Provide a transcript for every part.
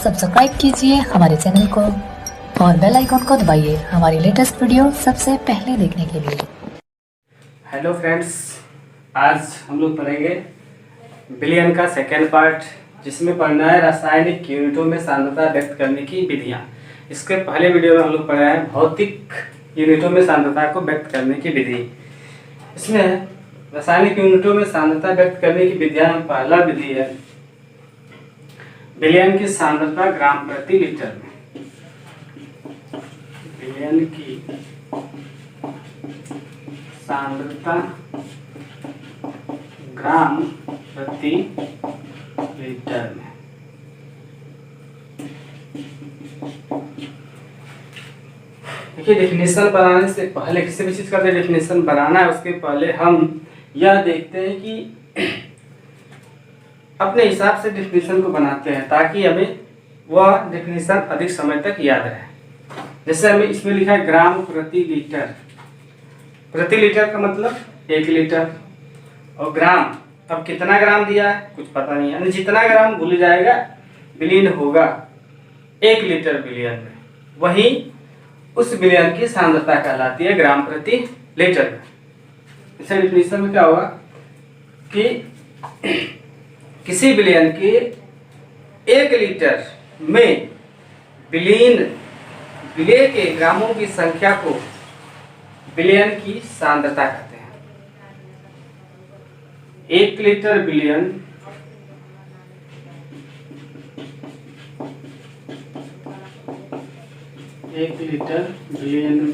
Subscribe कीजिए हमारे channel को और बेल आइकन को दबाइए हमारी लेटेस्ट वीडियो सबसे पहले देखने के लिए। हेलो फ्रेंड्स, आज हम लोग पढ़ेंगे बिलियन का सेकेंड पार्ट, जिसमें पढ़ना है रासायनिक यूनिटों में सांद्रता व्यक्त करने की विधियाँ। इसके पहले वीडियो में हम लोग पढ़ा है भौतिक यूनिटों में सांद्रता को व्यक्त करने की विधि। इसमें रासायनिक यूनिटों में सांद्रता व्यक्त करने की विधियाँ में पहला विधि है विलयन की सांद्रता ग्राम प्रति लीटर में। विलयन की सांद्रता ग्राम प्रति लीटर में। देखिए, डेफिनेशन बनाने से पहले, किसी भी चीज का डेफिनेशन बनाना है उसके पहले हम यह देखते हैं कि अपने हिसाब से डेफिनेशन को बनाते हैं ताकि हमें वह डेफिनेशन अधिक समय तक याद रहे। जैसे हमें इसमें लिखा है ग्राम प्रति लीटर। प्रति लीटर का मतलब 1 लीटर, और ग्राम, अब कितना ग्राम दिया है कुछ पता नहीं है, यानी जितना ग्राम भूल जाएगा विलीन होगा 1 लीटर विलयन में, वही उस विलयन की सांद्रता कहलाती है ग्राम प्रति लीटर में। इस डेफिनेशन में क्या होगा कि किसी विलयन के 1 लीटर में विलय के ग्रामों की संख्या को विलयन की सांद्रता कहते हैं। 1 लीटर विलयन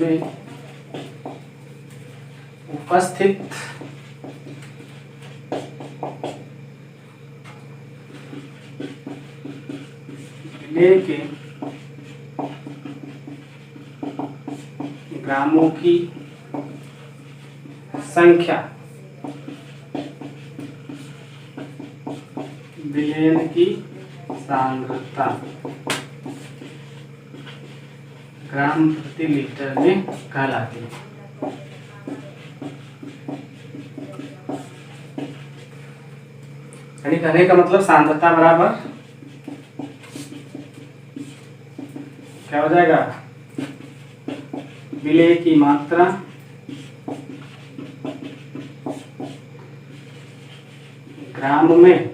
में उपस्थित विलय के ग्रामों की संख्या विलयन की सांद्रता ग्राम प्रति लीटर में कहलाती है। यानी कहने का मतलब सांद्रता बराबर क्या हो जाएगा, विलय की मात्रा ग्राम में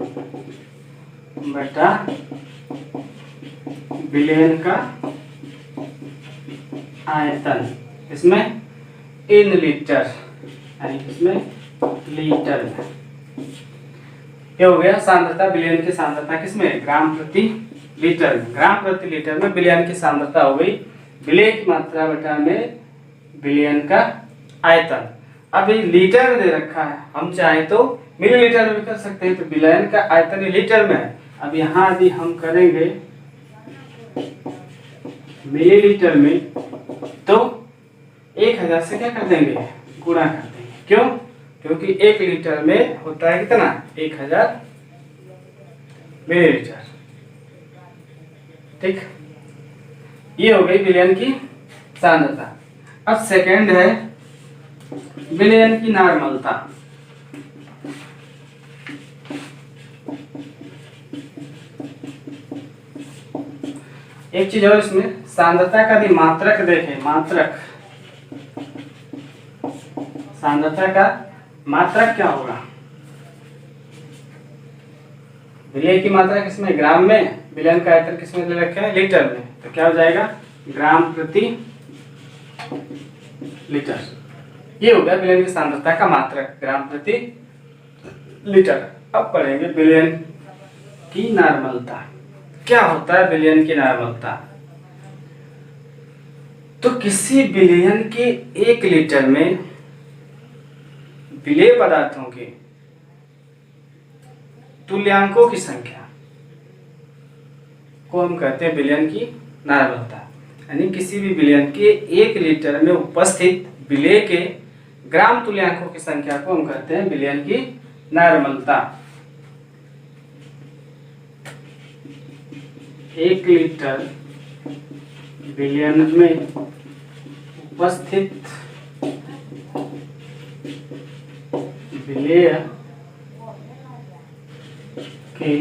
बटा विलयन का आयतन, इसमें इन लीटर, यानी इसमें लीटर में। क्या हो गया, सांद्रता विलयन की सांद्रता किसमें, ग्राम प्रति लीटर में। ग्राम प्रति लीटर में विलयन की सांद्रता हो गई विलय की मात्रा बटा में विलयन का आयतन। अब ये लीटर में दे रखा है, हम चाहे तो मिलीलीटर में भी कर सकते हैं, तो विलयन का आयतन लीटर में है। अब यहाँ यदि हम करेंगे मिलीलीटर में तो 1000 से क्या कर देंगे, गुणा कर देंगे। क्यों? क्योंकि 1 लीटर में होता है कितना, 1000 मिलीलीटर। ठीक, ये हो गई विलयन की सांद्रता। अब सेकंड है विलयन की नॉर्मलता। एक चीज और इसमें, सांद्रता का यदि मात्रक देखें, मात्रक, सांद्रता का मात्रक क्या होगा, विलय की मात्रा किसमें, ग्राम में, विलयन का आयतन किसमें ले रखे हैं, लीटर में, तो क्या हो जाएगा ग्राम प्रति लीटर। ये हो गया विलयन की सांद्रता का मात्रक ग्राम प्रति लीटर। अब पढ़ेंगे विलयन की नॉर्मलता। क्या होता है विलयन की नॉर्मलता? तो किसी विलयन के 1 लीटर में विलेय पदार्थों के तुल्यांकों की संख्या को हम कहते हैं विलयन की नॉर्मलता। यानी किसी भी विलयन के 1 लीटर में उपस्थित विलेय के ग्राम तुल्यांकों की संख्या को हम कहते हैं विलयन की नॉर्मलता। 1 लीटर विलयन में उपस्थित विलेय के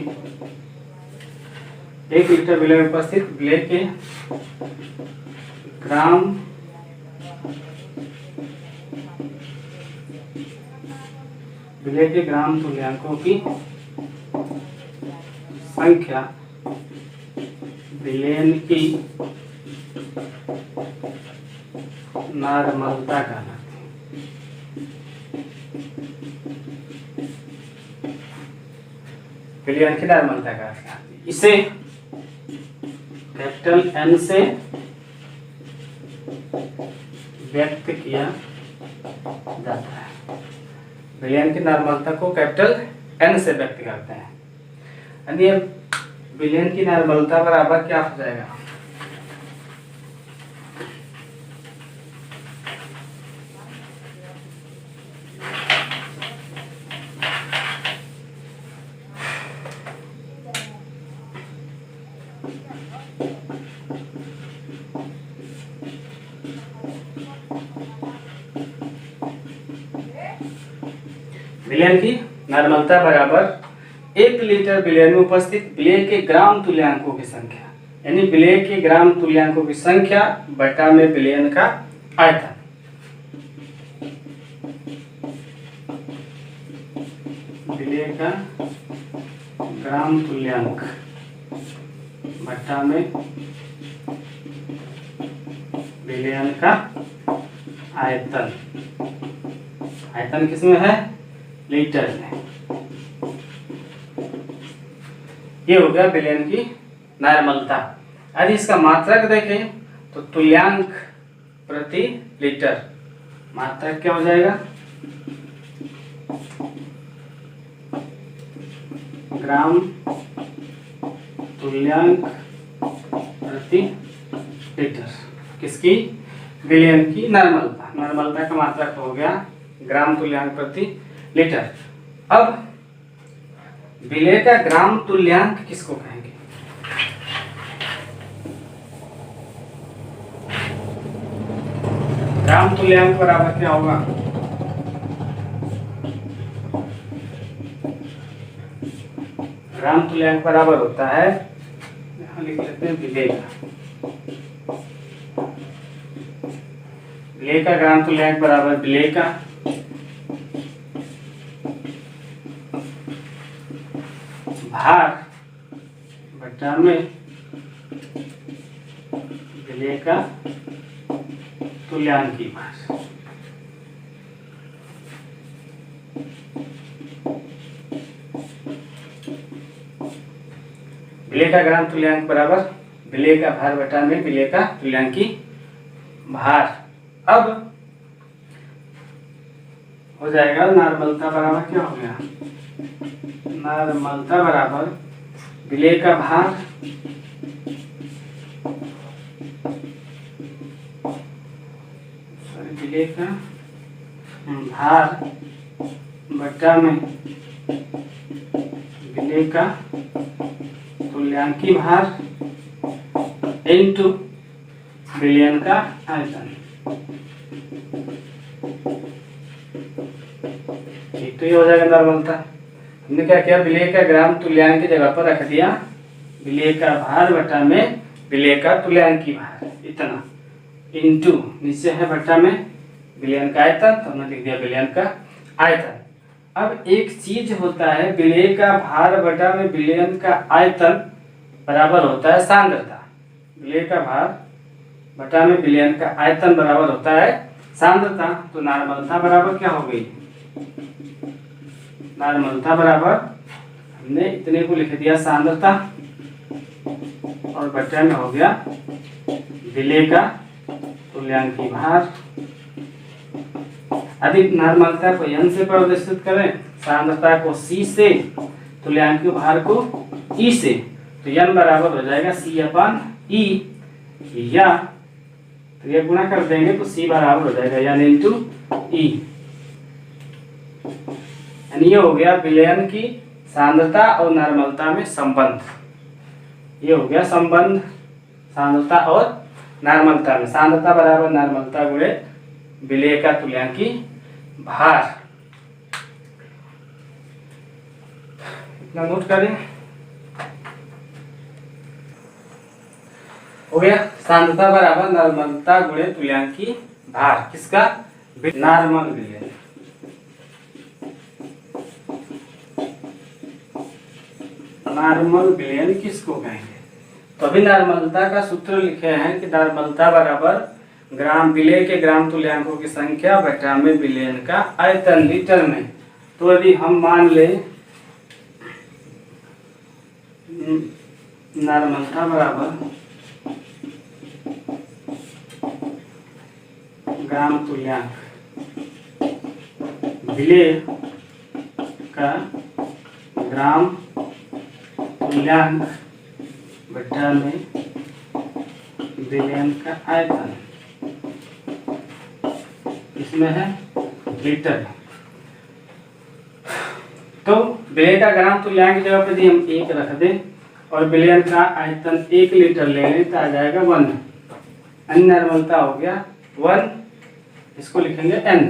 1 लीटर विलय में उपस्थित विलय के ग्राम तुल्यांकों की संख्या विलयन की नॉर्मलता कहलाती है। विलयन की नॉर्मलता कहलाती है। इसे कैपिटल N से व्यक्त किया जाता है। विलयन की नॉर्मलता को कैपिटल N से व्यक्त करते हैं। यानी विलयन की नॉर्मलता बराबर क्या हो जाएगा? विलयन की नॉर्मलता बराबर 1 लीटर विलय में उपस्थित विलय के ग्राम तुल्यांकों की संख्या, यानी विलय के ग्राम तुल्यांकों की संख्या बटा में विलयन का आयतन। विलय का ग्राम तुल्यांक बटा में विलयन का आयतन। आयतन किसमें है? लीटर में। ये हो गया विलयन की नॉर्मलता। यदि इसका मात्रक देखें तो तुल्यांक प्रति लीटर, मात्रक क्या हो जाएगा? ग्राम तुल्यांक प्रति लीटर। किसकी? विलयन की नॉर्मलता। नॉर्मलता का मात्रक हो गया ग्राम तुल्यांक प्रति लीटर। अब विलय का ग्राम तुल्यांक किसको कहेंगे? ग्राम तुल्यांक बराबर क्या होगा? ग्राम तुल्यांक बराबर होता है, यहां लिख लेते हैं विलय का। विलय का ग्राम तुल्यांक बराबर विलय का भार बटा में विलय का तुल्यांकी भार। विलय का ग्राम तुल्यांक बराबर विलय का भार बटा में विलय का तुल्यांकी भार। अब हो जाएगा नॉर्मलता बराबर क्या हो गया? नॉर्मलता बराबर विलय का भार विलय का भार बटा में विलय का तुल्यांकी भार इनटू विलयन का आयतन। ठीक, तो ये हो जाएगा नॉर्मलता। हमने क्या किया? विलय का ग्राम तुल्यांक की जगह पर रख दिया विलय का भार बटा में विलय का तुल्यांकी भार, इतना इनटू नीचे है बटा में विलयन का आयतन, तो हमने लिख दिया विलयन का आयतन। अब एक चीज होता है, विलय का भार बटा में विलयन का आयतन बराबर होता है सांद्रता। विलय का भार बटा में विलयन का आयतन बराबर होता है सांद्रता। तो नॉर्मलता बराबर क्या हो गई? नॉर्मलता बराबर हमने इतने को लिख दिया सांद्रता और बटा में हो गया विलय का तुल्यांकी भार। अधिक नॉर्मलता को n से प्रदर्शित करें, सांद्रता को c से, तुल्यांकी भार को e से, तो n बराबर हो जाएगा c/e, या तो ये गुणा कर देंगे तो c बराबर हो जाएगा n इंटू e। ये हो गया विलयन की सांद्रता और नॉर्मलता में संबंध। ये हो गया संबंध सांद्रता और नॉर्मलता में। सांद्रता बराबर नॉर्मलता गुणे विलय का तुल्यांकी भार। इतना नोट करें। हो गया। सांद्रता बराबर नॉर्मलता गुणे तुल्यांकी भार, किसका? नॉर्मल विलयन। नॉर्मल विलयन किसको कहेंगे? तो अभी नॉर्मलता का सूत्र लिखे हैं कि नॉर्मलता बराबर ग्राम विलय के ग्राम तुल्यांकों की संख्या बटा में विलयन का आयतन लीटर में। तो यदि हम मान ले नॉर्मलता बराबर ग्राम तुल्यांक विलय का ग्राम तुल्यांक बटा में विलयन का आयतन, इसमें है लीटर। तो विलय का ग्राम तुल्यांक की जगह पे यदि हम 1 रख दें और विलयन का आयतन 1 लीटर ले लें तो आ जाएगा 1। अनॉर्मलता हो गया 1, इसको लिखेंगे n,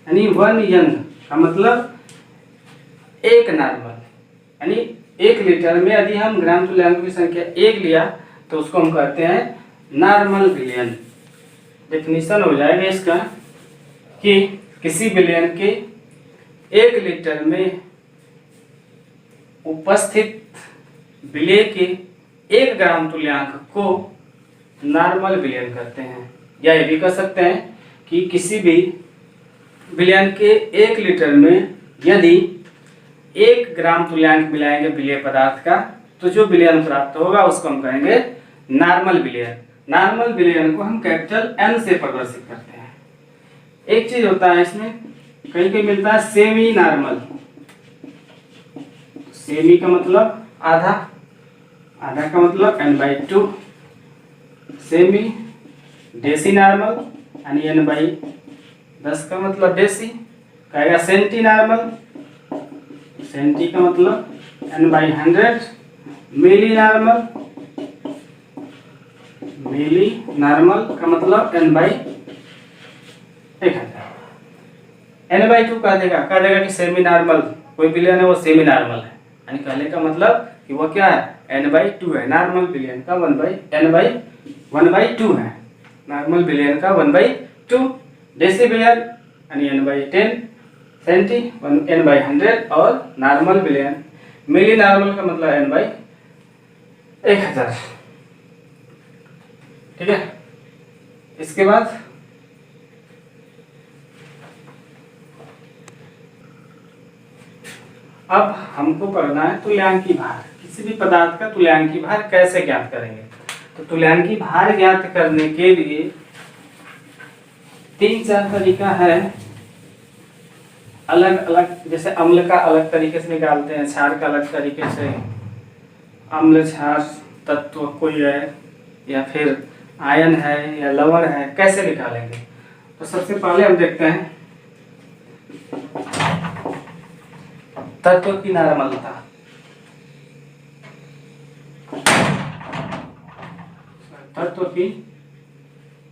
यानी 1 n का मतलब 1 नॉर्मल, यानी 1 लीटर में यदि हम ग्राम तुल्यांकों की संख्या 1 लिया तो उसको हम कहते हैं नॉर्मल विलयन। डेफिनेशन हो जाएगा इसका कि किसी विलयन के 1 लीटर में उपस्थित विलय के 1 ग्राम तुल्यांक को नॉर्मल विलयन करते हैं। या ये भी कह सकते हैं कि किसी भी विलयन के 1 लीटर में यदि 1 ग्राम तुल्यांक मिलाएंगे विलय पदार्थ का तो जो विलयन प्राप्त होगा उसको हम कहेंगे नॉर्मल विलयन। नॉर्मल विलयन को हम कैपिटल N से प्रदर्शित करते हैं। एक चीज होता है इसमें, कहीं कहीं मिलता है सेमी नॉर्मल। सेमी का मतलब आधा, आधा का मतलब n/2, सेमी। डेसी नॉर्मल यानी n/10 का मतलब डेसी, कहेगा सेंटी नॉर्मल, सेंटी का मतलब n/100, मिली नॉर्मल, मिली नॉर्मल का मतलब n/1000। n/2 कह देगा कि सेमी नॉर्मल कोई विलयन है वो सेमी नॉर्मल है, यानी कहने का मतलब कि वो क्या है n/2 है। नॉर्मल विलयन का 1/2 है, नॉर्मल विलयन का 1/2। डेसी विलयन यानी n/10, सेंटी n/100 और नॉर्मल विलयन मिली नॉर्मल का मतलब n/1000। ठीक है। इसके बाद अब हमको करना है तुल्यांकी भार। किसी भी पदार्थ का तुल्यांकी भार कैसे ज्ञात करेंगे? तो तुल्यांकी भार ज्ञात करने के लिए 3-4 तरीका है। अलग अलग, जैसे अम्ल का अलग तरीके से निकालते हैं, क्षार का अलग तरीके से, अम्ल क्षार तत्व कोई है या फिर आयन है या लवण है, कैसे निकालेंगे? तो सबसे पहले हम देखते हैं तत्व की नॉर्मलता।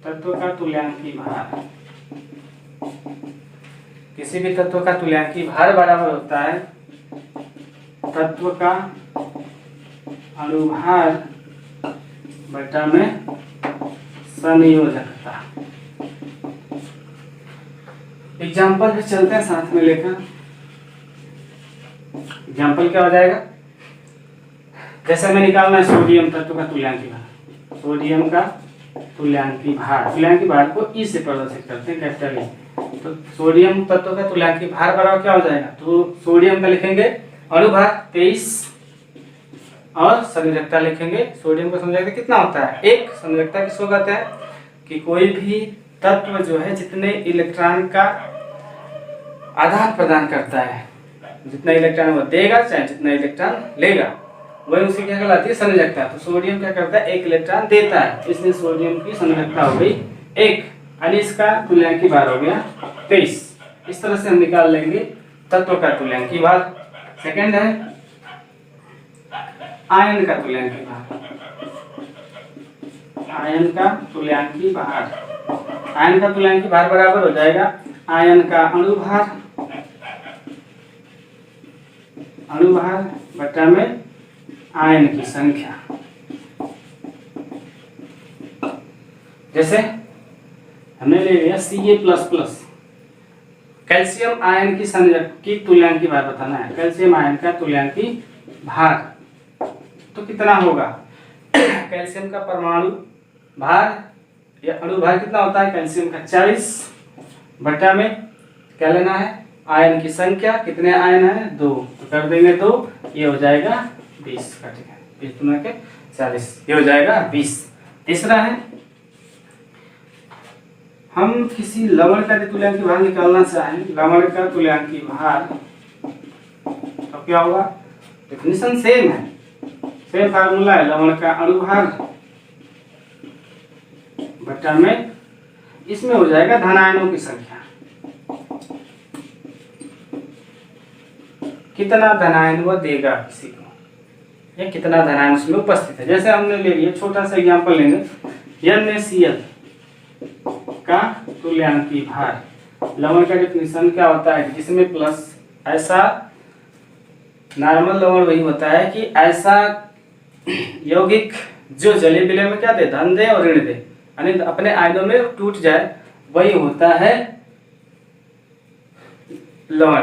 तत्व का तुल्यांकी भार। किसी भी तत्व का तुल्यांकी भार बराबर होता है तत्व का अणुभार बटा में संयोजकता। एग्जाम्पल भी चलते हैं साथ में लेकर। एग्जाम्पल क्या हो जाएगा? जैसे हमें निकालना है सोडियम तत्व का तुल्यांकी भार। सोडियम का तुल्यांकी भार को ई से प्रदर्शित करते हैं, कैपिटल ई। तो सोडियम तत्व का तुल्यांकी भार बराबर क्या हो जाएगा? तो सोडियम का लिखेंगे अणुभार 23 और संयोजकता लिखेंगे। सोडियम का संयोजकता कितना होता है? 1। संयोजकता किसको कहते हैं? कि कोई भी तत्व जो है जितने इलेक्ट्रॉन का आदान प्रदान करता है, जितना इलेक्ट्रॉन वो देगा चाहे जितना इलेक्ट्रॉन लेगा, वही उसकी क्या कहलाती है? संयोजकता। तो सोडियम क्या करता है? 1 इलेक्ट्रॉन देता है, इसलिए सोडियम की संयोजकता हो गई 1, यानी इसका तुल्यांकी भार हो गया 23। इस तरह से हम निकाल लेंगे तत्व का तुल्यांकी भार। सेकंड है आयन का तुल्यांकी भार। आयन का तुल्यांकी भार। आयन का तुल्यांकी भार बराबर हो जाएगा आयन का अणुभार बटा में आयन की संख्या। जैसे हमने ले लिया Ca++, कैल्शियम आयन की संयोजक की तुल्यांकी भार बताना है। कैल्शियम आयन का तुल्यांकी भार तो कितना होगा? कैल्शियम का परमाणु भार या अणु भार कितना होता है? कैल्शियम का 40 बटा में क्या लेना है? आयन की संख्या। कितने आयन है? 2, तो कर देंगे 2, ये हो जाएगा 20 का। ठीक है, 20 गुना के 40, ये हो जाएगा 20। तीसरा है, हम किसी लवण का तुल्यांकी भार निकालना चाहें। लवण का तुल्यांकी भार तो क्या होगा? डेफिनेशन सेम है, सेम फार्मूला है। लवण का अणु भार बटा में इसमें हो जाएगा धन आयनों की संख्या। कितना धन आयन वो देगा किसी को, या कितना धन आयन उसमें उपस्थित है। जैसे हमने ले लिया, छोटा सा एग्जांपल लेंगे, NaCl का तुल्यांकी भार। लवण का डेफिनेशन क्या होता है? जिसमें प्लस, ऐसा नॉर्मल लवण वही होता है कि ऐसा यौगिक जो जलीय विलय में क्या दे? धन दे और ऋण दे, यानी अपने आयनों में टूट जाए, वही होता है लवण।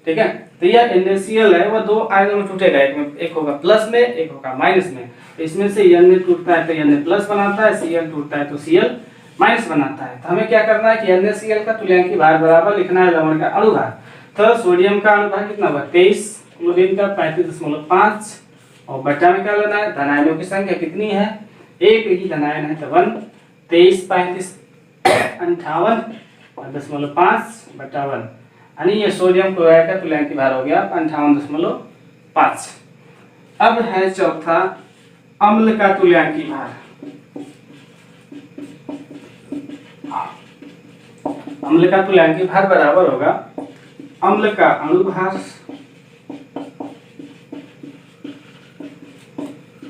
ठीक है, तो यह NaCl है, वो 2 आयनों में टूटेगा, एक होगा प्लस में, एक होगा माइनस में। तो इसमें से Na टूटता है तो Na प्लस बनाता है, Cl टूटता है तो Cl माइनस बनाता है। तो हमें क्या करना है कि NaCl का तुल्यांकी भार बराबर लिखना है लवण का अणु भार। तो सोडियम का अणु भार कितना होगा? 23, क्लोरीन का 35.5, और बटा में क्या लेना है? धन आयनों की संख्या कितनी है? एक ही धन आयन है, तो 1, 23, 35, 58.5 बटा 1, यानी ये सोडियम क्लोराइड का तुल्यांकी भार हो गया 58.5। अब है चौथा, अम्ल का तुल्यांकी भार। अम्ल का तुल्यांकी भार बराबर होगा अम्ल का अणु भार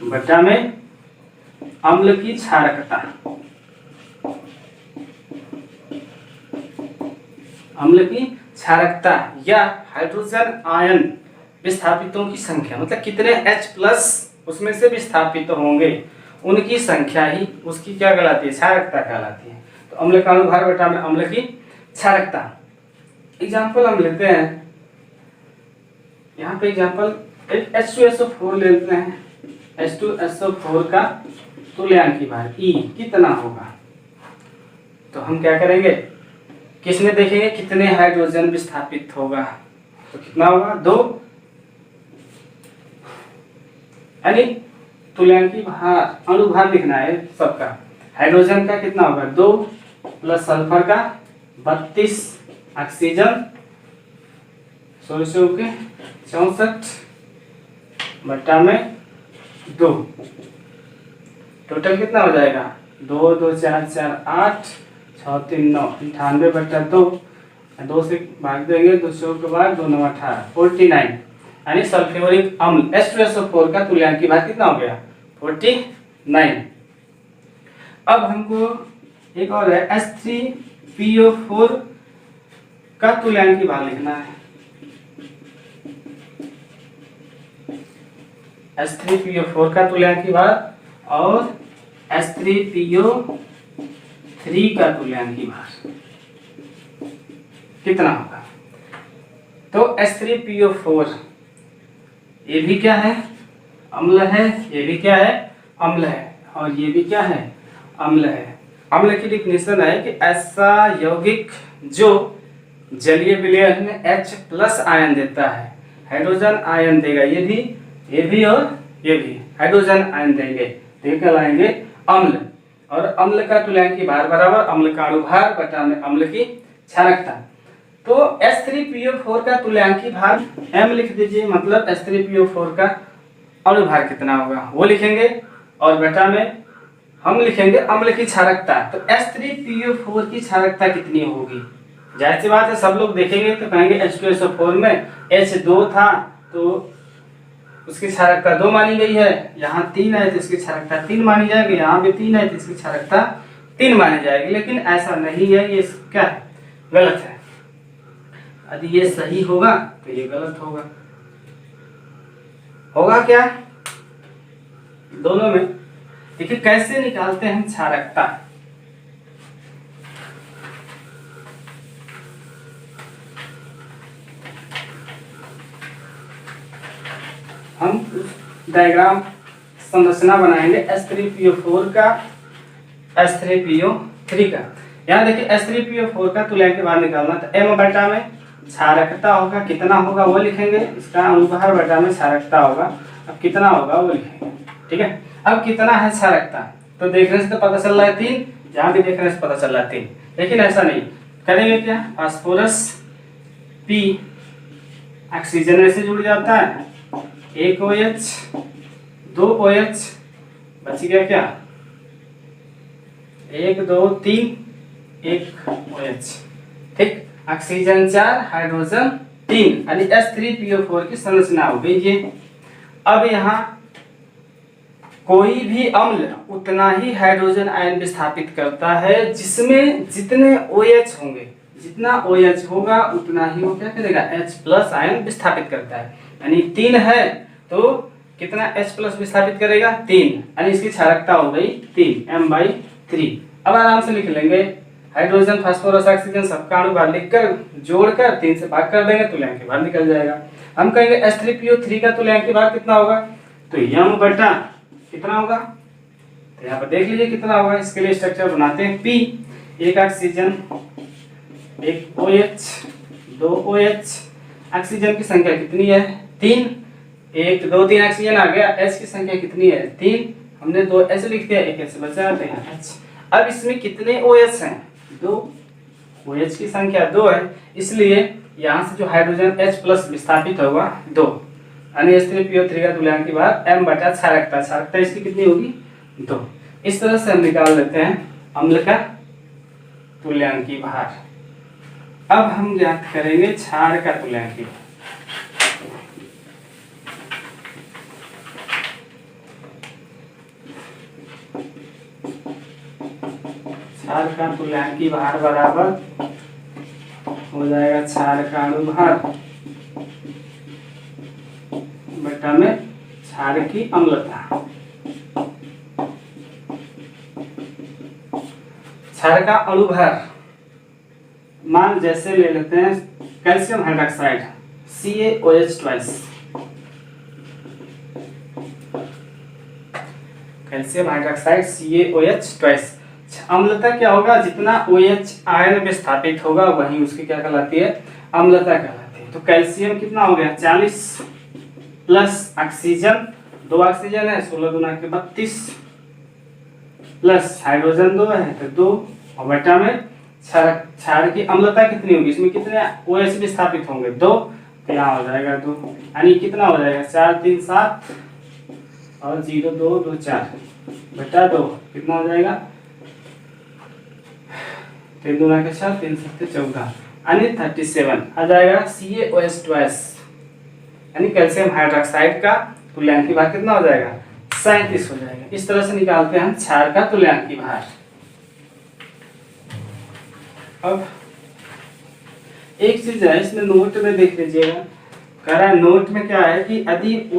बटा में अम्ल की क्षारकता। अम्ल की क्षारकता या हाइड्रोजन आयन विस्थापितों की संख्या, मतलब कितने H+ उसमें से विस्थापित होंगे, उनकी संख्या ही उसकी क्या कहलाती है? क्षारकता कहलाती है। तो अम्ल का अणु भार बटा में अम्ल की क्षारकता। एग्जाम्पल हम लेते हैं, यहाँ पे एग्जाम्पल H2SO4 लेते हैं। H2SO4 का तुल्यांकी भार E कितना होगा? तो हम क्या करेंगे, किसमें देखेंगे कितने हाइड्रोजन विस्थापित होगा, तो कितना होगा? 2, यानी तुल्यांकी भार, अणु भार लिखना है सबका। हाइड्रोजन का कितना होगा? 2 प्लस सल्फर का 32, ऑक्सीजन 64 बटा में 2, टोटल कितना हो जाएगा? 2, 2, 4, 4, 8, 6, 3, 9, 98 बटा 2, 2 से भाग देंगे, 200 के बाद 2, 9, 18, 49, यानी सल्फ्यूरिक अम्ल H2SO4 का तुल्यांकी भार कितना हो गया? 49। अब हमको एक और है H3PO4 का तुल्यांकी भार लिखना है। H3PO4 का तुल्यांकी भार और H3PO3 का तुल्यांकी भार कितना होगा? तो H3PO4 ये भी क्या है? अम्ल है। ये भी क्या है? अम्ल है। और ये भी क्या है? अम्ल है। अम्ल की डेफिनेशन है कि ऐसा यौगिक जो जलीय विलयन में H+ आयन देता है, हाइड्रोजन आयन देगा, ये भी और ये भी हाइड्रोजन आयन देंगे, तो ये कहलाएंगे अम्ल। और अम्ल का तुल्यांकी भार बराबर अम्ल का अणु भार बटा में अम्ल की क्षारकता। तो H3PO4 का तुल्यांकी भार M लिख दीजिए, मतलब H3PO4 का अणु भार कितना होगा वो लिखेंगे, और बटा में हम लिखेंगे अम्ल की क्षारकता। तो H3PO4 की क्षारकता कितनी होगी? जाहिर सी बात है, सब लोग देखेंगे तो कहेंगे H2SO4 में H2 था तो उसकी क्षारकता 2 मानी गई है, यहाँ 3 है तो इसकी क्षारकता 3 मानी जाएगी, यहाँ भी 3 है तो इसकी क्षारकता 3 मानी जाएगी। लेकिन ऐसा नहीं है, ये क्या है? गलत है। यदि ये सही होगा तो ये गलत होगा। होगा क्या दोनों में? देखिए कैसे निकालते हैं क्षारकता। डायग्राम संरचना बनाएंगे H3PO4 का H3PO3 का। यहाँ देखिए H3PO4 का तुल्यांक बाहर निकालना, तो M बटा में क्षारकता होगा कितना होगा वो लिखेंगे, इसका अनुभार बटा में क्षारकता होगा, अब कितना होगा वो लिखेंगे। ठीक है, अब कितना है क्षारकता, तो देखने से तो पता चल रहा है 3, जहाँ भी देखने से पता चल रहा है 3, लेकिन ऐसा नहीं करेंगे क्या, फास्फोरस P ऑक्सीजन से जुड़ जाता है, एक OH 2 OH बच गया क्या, 1 2 3 1 OH। ठीक, ऑक्सीजन 4 हाइड्रोजन 3 यानी H3PO4 की संरचना हो गई ये। अब यहाँ कोई भी अम्ल उतना ही हाइड्रोजन आयन विस्थापित करता है जिसमें जितने OH होंगे, जितना OH होगा उतना ही वो क्या करेगा, H+ आयन विस्थापित करता है। यानी 3 है तो कितना H+ विस्थापित करेगा, 3, यानी इसकी क्षारकता हो गई 3 M/3। अब आराम से लिख लेंगे, हाइड्रोजन फास्फोरस ऑक्सीजन सबका अनुभार लिखकर जोड़कर 3 से भाग कर देंगे, तुल्यांक भार निकल जाएगा। हम कहेंगे H3PO3 का तुल्यांक भार कितना होगा, तो M बटा कितना होगा, तो यहाँ पर देख लीजिए कितना होगा। इसके लिए स्ट्रक्चर बनाते हैं, P एक ऑक्सीजन 1 OH 2 OH, ऑक्सीजन की संख्या कितनी है 3, 1 2 3 ऑक्सीजन आ गया, H की संख्या कितनी है 3, हमने 2 H लिख दिया, 1 H बचा, तो यहाँ H। अब इसमें कितने OH हैं, 2, OH की संख्या 2 है, इसलिए यहाँ से जो हाइड्रोजन H+ विस्थापित होगा 2, यानी H3PO3 का तुल्यांक भार M बटा क्षारकता, क्षारकता इसकी कितनी होगी 2। इस तरह से हम निकाल लेते हैं अम्ल का तुल्यांक भार। अब हम ज्ञात करेंगे क्षार का तुल्यांक भार। क्षार का तुल्यांक भार बराबर हो जाएगा क्षार का अनुभार बटा में क्षार की अम्लता। क्षार का अनुभार मान जैसे ले लेते हैं calcium hydroxide CaOH2, calcium hydroxide CaOH2। अम्लता क्या होगा, जितना OH आयन विस्थापित होगा वही उसकी क्या कहलाती है, अम्लता कहलाती है। तो कैल्शियम कितना हो गया 40 प्लस ऑक्सीजन 2 ऑक्सीजन है 16 दूना के 32 प्लस हाइड्रोजन 2 है तो 2 और बटा में क्षार की अम्लता कितनी होगी, इसमें कितने OH विस्थापित होंगे 2, तो यहाँ हो जाएगा 2, यानी कितना हो जाएगा 4 3 7 और 0 2 2 4 बटा 2, कितना हो जाएगा 3 दूना के 4 3 7 14 यानी 37 आ जाएगा CaOH2, यानी कैल्शियम हाइड्रोक्साइड का तुल्यांक भार कितना हो जाएगा 37 हो जाएगा। इस तरह से निकालते हैं हम क्षार का तुल्यांक भार। अब एक चीज है इसमें नोट में देख लीजिएगा, कह रहा है नोट में क्या है कि यदि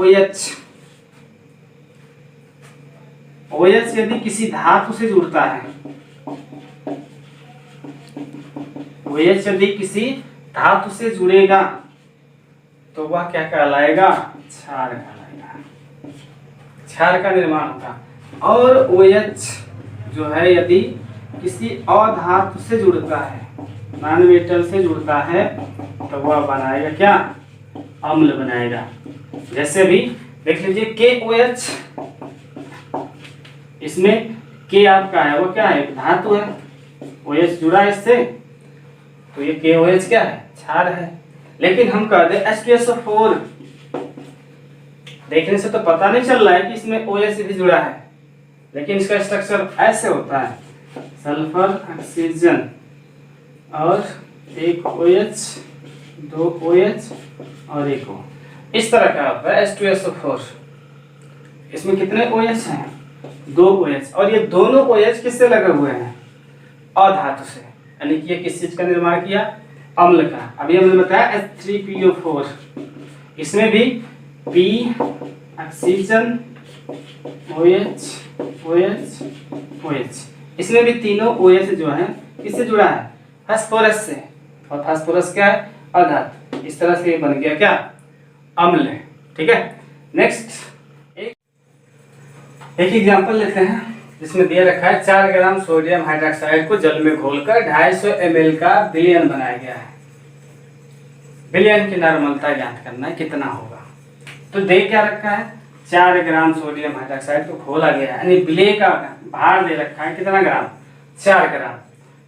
OH यदि किसी धातु से जुड़ता है, OH यदि किसी धातु से जुड़ेगा तो वह क्या कहलाएगा, क्षार कहलाएगा, क्षार का निर्माण होगा। और OH जो है यदि किसी अधातु से जुड़ता है, नॉन मेटल से जुड़ता है तो वह बनाएगा क्या, अम्ल बनाएगा। जैसे भी देख लीजिए KOH, इसमें K आपका है वो क्या है, धातु है, OH जुड़ा है इससे तो ये KOH क्या है, क्षार है। लेकिन हम कह दे H2SO4, देखने से तो पता नहीं चल रहा है कि इसमें OH भी जुड़ा है, लेकिन इसका स्ट्रक्चर ऐसे होता है, सल्फर ऑक्सीजन और एक OH 2 OH और एक O, इस तरह का होता है H2SO4। इसमें कितने OH हैं, 2 OH, और ये दोनों OH किससे लगे हुए हैं, अधातु से, यानी कि ये किस चीज का निर्माण किया, अम्ल का। अभी हमने बताया H3PO4, इसमें भी P oxygen OH OH OH, इसमें भी तीनों OH जो है किससे जुड़ा है, फास्फोरस से, और फास्फोरस क्या है, अधातु। इस तरह से ये बन गया क्या, अम्ल। ठीक है, नेक्स्ट एक एक एग्जांपल लेते हैं जिसमें दिया रखा है 4 ग्राम सोडियम हाइड्रोक्साइड को जल में घोलकर 250 ml का विलयन बनाया गया है। विलयन की नॉर्मलता ज्ञात करना है, कितना होगा। तो दे क्या रखा है, 4 ग्राम सोडियम हाइड्रोक्साइड को घोला गया है, यानी विलय का भार दे रखा है कितना ग्राम, 4 ग्राम।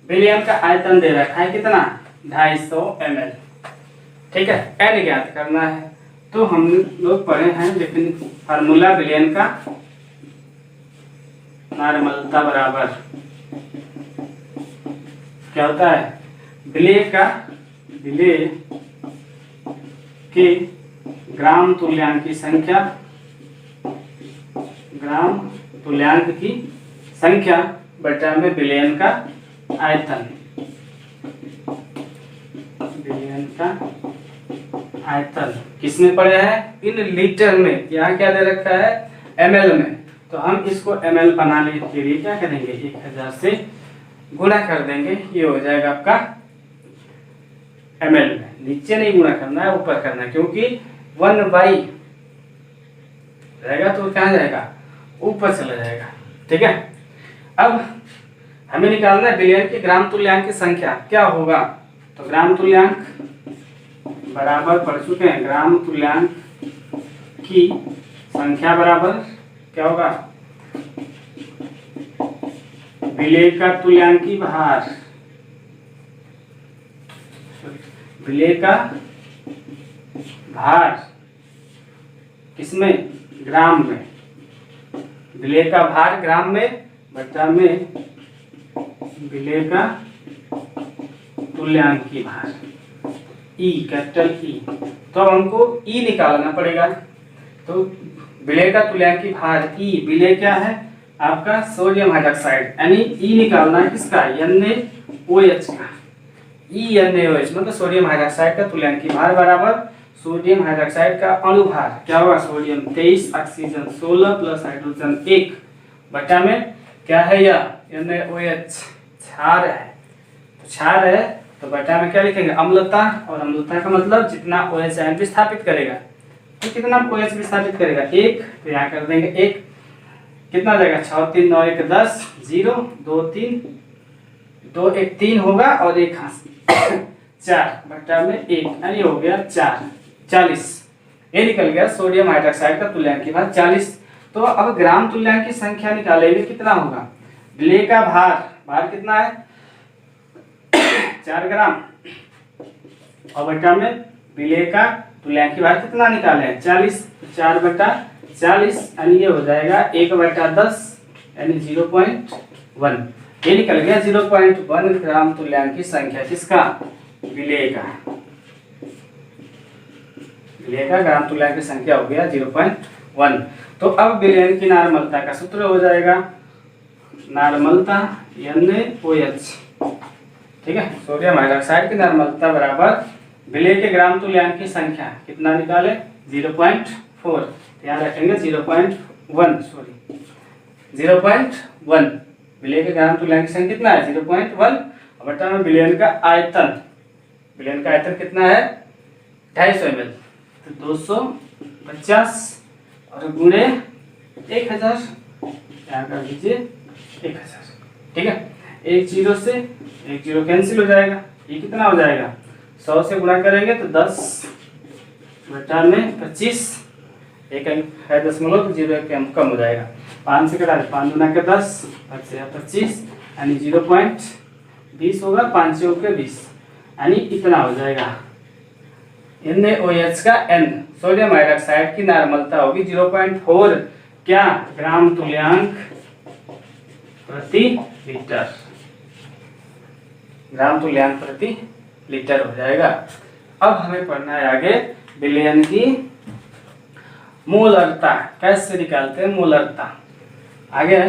विलयन का आयतन दे रखा है कितना, 250 ml। ठीक है, एन ज्ञात करना है। तो हम लोग पढ़े हैं लेकिन फार्मूला विलयन का, नॉर्मलता बराबर क्या होता है, विलय के ग्राम तुल्यांक की संख्या, ग्राम तुल्यांक की संख्या बटा में विलयन का आयतन, विलयन का आयतन किसमें पड़े हैं, इन लीटर में। यहाँ क्या दे रखा है, ml में। तो हम इसको ml बनाने के लिए क्या करेंगे, 1000 से गुणा कर देंगे, ये हो जाएगा आपका ml में। नीचे नहीं गुणा करना है, ऊपर करना है, क्योंकि 1/, रहेगा तो कहाँ जाएगा, ऊपर चला जाएगा। ठीक है, अब हमें निकालना है विलयन के ग्राम तुल्यांक की संख्या क्या होगा। तो ग्राम तुल्यांक बराबर पढ़ चुके हैं, ग्राम तुल्यांक की संख्या बराबर क्या होगा, विलय का तुल्यांकी भार, विलय का भार किसमें, ग्राम में। विलय का भार ग्राम में बटा में विलय का तुल्यांकी भार, ई, कैपिटल ई। तो अब हमको ई निकालना पड़ेगा। तो विलय का तुल्यांकी भार ई, विलय क्या है आपका, सोडियम हाइड्रोक्साइड, यानी ई निकालना है किसका, NaOH का। ई NaOH मतलब सोडियम हाइड्रोक्साइड का तुल्यांकी भार बराबर सोडियम हाइड्रोक्साइड का अणुभार क्या होगा, सोडियम 23, ऑक्सीजन 16 प्लस हाइड्रोजन 1 बटा में क्या है, यह NaOH क्षार है। तो क्षार है तो बटा में क्या लिखेंगे, अम्लता। और अम्लता का मतलब जितना OH आयन विस्थापित करेगा, तो कितना OH विस्थापित करेगा, 1। तो यहाँ कर देंगे 1, कितना हो जाएगा, 6 3 9 1 10, 0 2 3, 2 1 3 होगा और 1 4 बटा में 1, यानी हो गया 40। ये निकल गया सोडियम हाइड्रोक्साइड का तुल्यांकी भार 40। तो अब ग्राम तुल्यांक की संख्या निकालेंगे, कितना होगा, विलय का भार कितना है, 4 ग्राम, और बटा में विलय का तुल्यांकी भार कितना निकाले हैं, 40। 4 बटा 40 यानी ये हो जाएगा 1 बटा 10 यानी 0.1। ये निकल गया 0.1 ग्राम तुल्यांक की संख्या किसका, विलय का। विलय का ग्राम तुल्यांक की संख्या हो गया 0.1। तो अब विलयन की नॉर्मलता का सूत्र हो जाएगा, नॉर्मलता NaOH। ठीक है, सोडियम हाइड्रोक्साइड की नॉर्मलता बराबर विलय के ग्राम तुल्यांक की संख्या कितना निकाले, 0.4। ध्यान रखेंगे 0.1, सॉरी 0.1। विलय के ग्राम तुल्यांक की संख्या कितना है, 0.1। बटा में विलयन का आयतन, विलयन का आयतन कितना है, 250 ml। तो 250 और गुणे 1000, यहाँ कर दीजिए 1000। ठीक है, 1 0 से 1 0 कैंसिल हो जाएगा, ये कितना हो जाएगा, 100 से गुणा करेंगे तो 10 बटा में 25, एक है दशमलव तो 0 कम हो जाएगा, 5 से कटा 5 गुना के 10 25 यानी 0.20 होगा, 5 से होकर 20 यानी इतना हो जाएगा। NaOH का N, सोडियम हाइड्रोक्साइड की नॉर्मलता होगी 0.4 क्या, ग्राम तुल्यांक प्रति लीटर, ग्राम तुल्यांक प्रति लीटर हो जाएगा। अब हमें पढ़ना है आगे विलयन की मोलरता, कैसे निकालते हैं मोलरता। आगे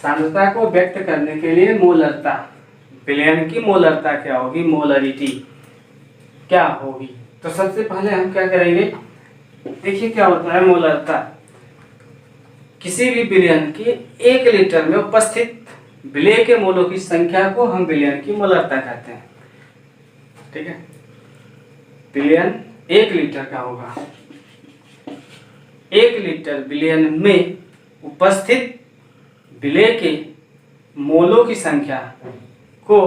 सांद्रता को व्यक्त करने के लिए मोलरता, विलयन की मोलरता क्या होगी, मोलरिटी क्या होगी। तो सबसे पहले हम क्या करेंगे, देखिए क्या होता है मोलरता, किसी भी विलयन के 1 लीटर में उपस्थित विलय के मोलों की संख्या को हम विलयन की मोलरता कहते हैं। ठीक है, विलयन 1 लीटर का होगा, 1 लीटर विलयन में उपस्थित विलेय के मोलों की संख्या को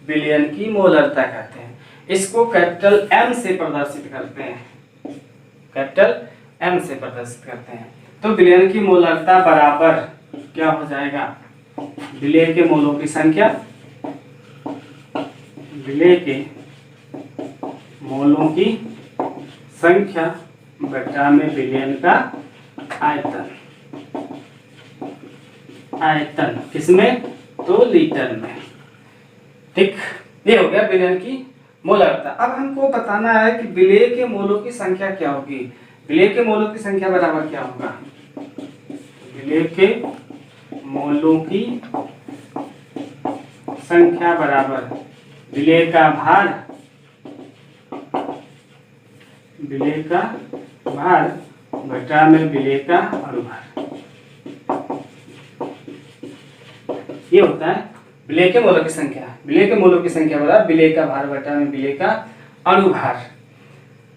विलयन की मोलरता कहते हैं। इसको कैपिटल M से प्रदर्शित करते हैं, कैपिटल M से प्रदर्शित करते हैं। तो विलयन की मोलरता बराबर क्या हो जाएगा, विलेय के मोलों की संख्या, विलेय के मोलों की संख्या बटा में विलयन का आयतन, आयतन किसमें, तो लीटर में। ठीक, ये हो गया विलयन की मोलरता। अब हमको बताना है कि विलेय के मोलों की संख्या क्या होगी। विलेय के मोलों की संख्या बराबर क्या होगा, विलेय के मोलों की संख्या बराबर विलेय का भार, विलेय का भार बटा में विलेय का अनुभार। ये होता है विलेय के मोलों की संख्या। विलेय के मोलों की संख्या बराबर विलेय का भार बटा में विलेय का अनुभार।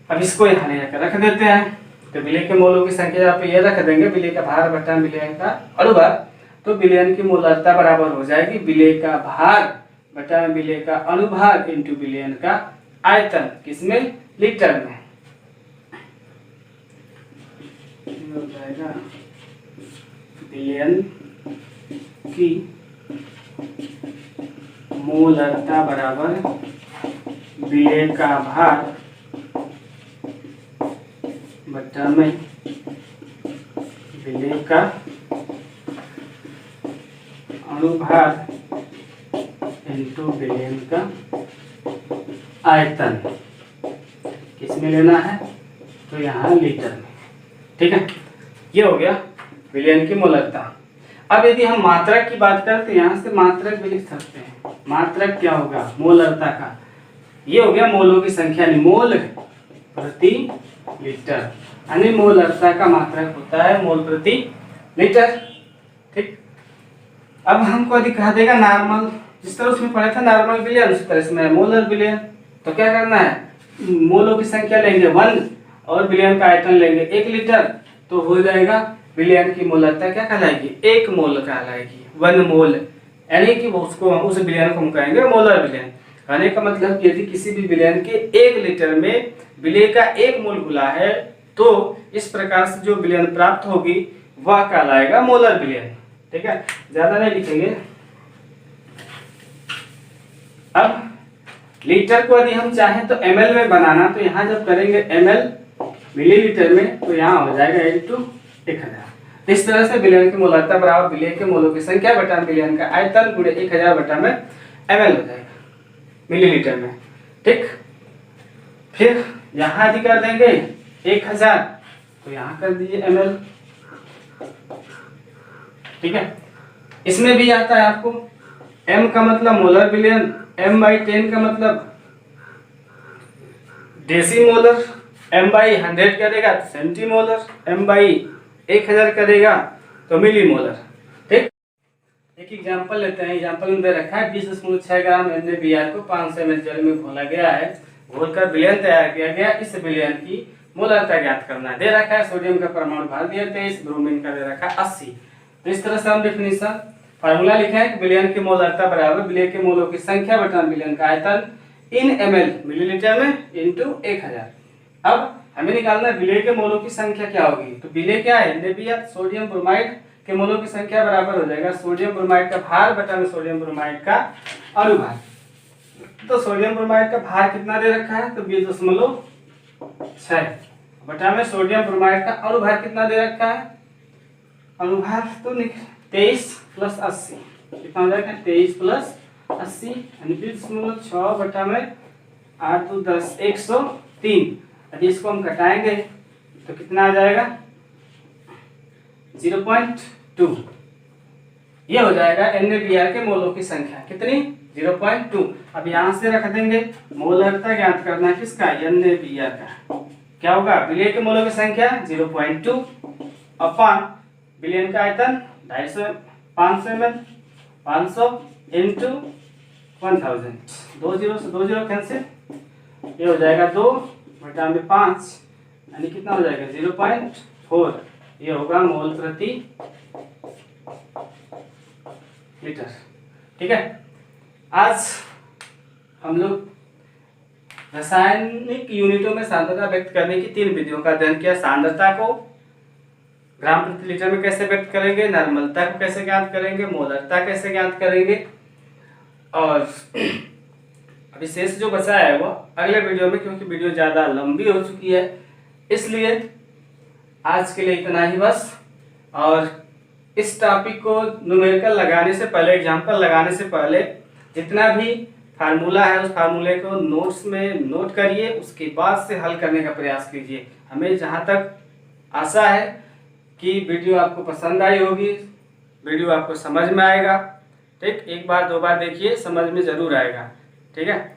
अब इसको यहाँ ले जाकर रख देते हैं। तो विलेय के मोलों की संख्या यहाँ पे ये रख देंगे, विलेय का भार बटा विलेय का अनुभार। तो विलयन की मोलरता बराबर हो जाएगी विलेय का भार बटा विलेय का अनुभार इंटू विलयन का आयतन, किसमें, लीटर में। हो जाएगा विलयन की मोलरता बराबर विलेय का भार बटा में विलेय का अनुभार इंटू विलयन का आयतन, किसमें लेना है, तो यहाँ लीटर में। ठीक है, ये हो गया विलयन की मोलरता। अब यदि हम मात्रक की बात करते हैं, यहाँ से मात्रक भी लिख सकते हैं। मात्रक क्या होगा, मोलरता का, ये हो गया मोलों की संख्या, मोल प्रति लीटर, यानी मोलरता का मात्रक होता है मोल प्रति लीटर। ठीक, अब हमको दिखा देगा नॉर्मल, जिस तरह उसमें पढ़ा था नॉर्मल विलयन, उसी तरह से मोलर विलयन। तो क्या करना है, मोलों की संख्या लेंगे 1 और विलयन का आयतन लेंगे 1 लीटर, तो हो जाएगा विलयन की मोलरता क्या कहलाएगी, 1 मोल कहलाएगी, 1 मोल, यानी कि उसको उस विलयन को हम कहेंगे मोलर विलयन। कहने का मतलब कि यदि किसी भी विलयन के 1 लीटर में विलेय का 1 मोल घुला है, तो इस प्रकार से जो विलयन प्राप्त होगी वह कहलाएगा मोलर विलयन। ठीक है, ज्यादा नहीं लिखेंगे। अब लीटर को यदि हम चाहें तो ml में बनाना, तो यहाँ जब करेंगे ml मिलीलीटर में, तो यहाँ हो जाएगा 1000। इस तरह से विलयन की मोलरता बराबर विलेय के मोलों की संख्या बटा विलयन का आयतन गुणे 1000 बटा में ml हो जाएगा मिलीलीटर में। ठीक, फिर यहाँ यदि कर देंगे 1000, तो यहाँ कर दीजिए ml। ठीक है, इसमें भी आता है आपको m का मतलब मोलर विलयन, m/10 का मतलब डेसीमोलर, m/100 करेगा तो सेंटीमोलर, m/1000 करेगा तो मिलीमोलर। ठीक, एक एग्जांपल लेते हैं। एग्जांपल में दे रखा है 20.6 ग्राम NaBr को 500 ml जल में घोला गया है, घोलकर विलयन तैयार किया गया। इस विलयन की मोलरता ज्ञात करना है। दे रखा है सोडियम का परमाणु भार दिया 23, ब्रोमीन का दे रखा है 80। तो इस तरह से हम डेफिनेशन फार्मूला लिखा है कि विलयन की मोलरता बराबर विलेय के मोलों की संख्या बटा विलयन का आयतन इन ml मिलीलीटर में इंटू 1000। अब हमें निकालना है विलेय के मोलों की संख्या क्या होगी। तो विलेय क्या है, NaBr सोडियम ब्रोमाइड के मोलों की संख्या बराबर हो जाएगा सोडियम ब्रोमाइड का भार बटा में सोडियम ब्रोमाइड का अनुभार। तो सोडियम ब्रोमाइड का भार कितना दे रखा है, तो 20.6 बटा में सोडियम ब्रोमाइड का अनुभार कितना दे रखा है, अनुभार तो 23 + 80 कितना हो जाएगा, 23 + 80 यानी 20.6 बटा में 8 तो 10 103। यदि इसको हम घटाएंगे तो कितना आ जाएगा 0.2। ये हो जाएगा NaBr के मोलों की संख्या कितनी, 0.2। अब यहाँ से रख देंगे मोलरता ज्ञात करना है किसका, NaBr का। क्या होगा, विलेय के मोलों की संख्या 0.2 अपॉन विलयन का आयतन 250 500 ml 500 इंटू 1000, 2 0 से 2 0 कैंसिल, ये हो जाएगा 2 बटा में 5 यानी कितना हो जाएगा 0.4। ये होगा मोल प्रति लीटर। ठीक है, आज हम लोग रासायनिक यूनिटों में सांद्रता व्यक्त करने की 3 विधियों का अध्ययन किया। सांद्रता को ग्राम प्रति लीटर में कैसे व्यक्त करेंगे, नॉर्मलता को कैसे ज्ञात करेंगे, मोलरता कैसे ज्ञात करेंगे, और अभी शेष जो बचा है वो अगले वीडियो में, क्योंकि वीडियो ज़्यादा लंबी हो चुकी है, इसलिए आज के लिए इतना ही बस। और इस टॉपिक को न्यूमेरिकल लगाने से पहले, एग्जाम्पल लगाने से पहले जितना भी फार्मूला है उस फार्मूले को नोट्स में नोट करिए, उसके बाद से हल करने का प्रयास कीजिए। हमें जहाँ तक आशा है कि वीडियो आपको पसंद आई होगी, वीडियो आपको समझ में आएगा। ठीक, एक बार 2 बार देखिए, समझ में ज़रूर आएगा। ठीक है।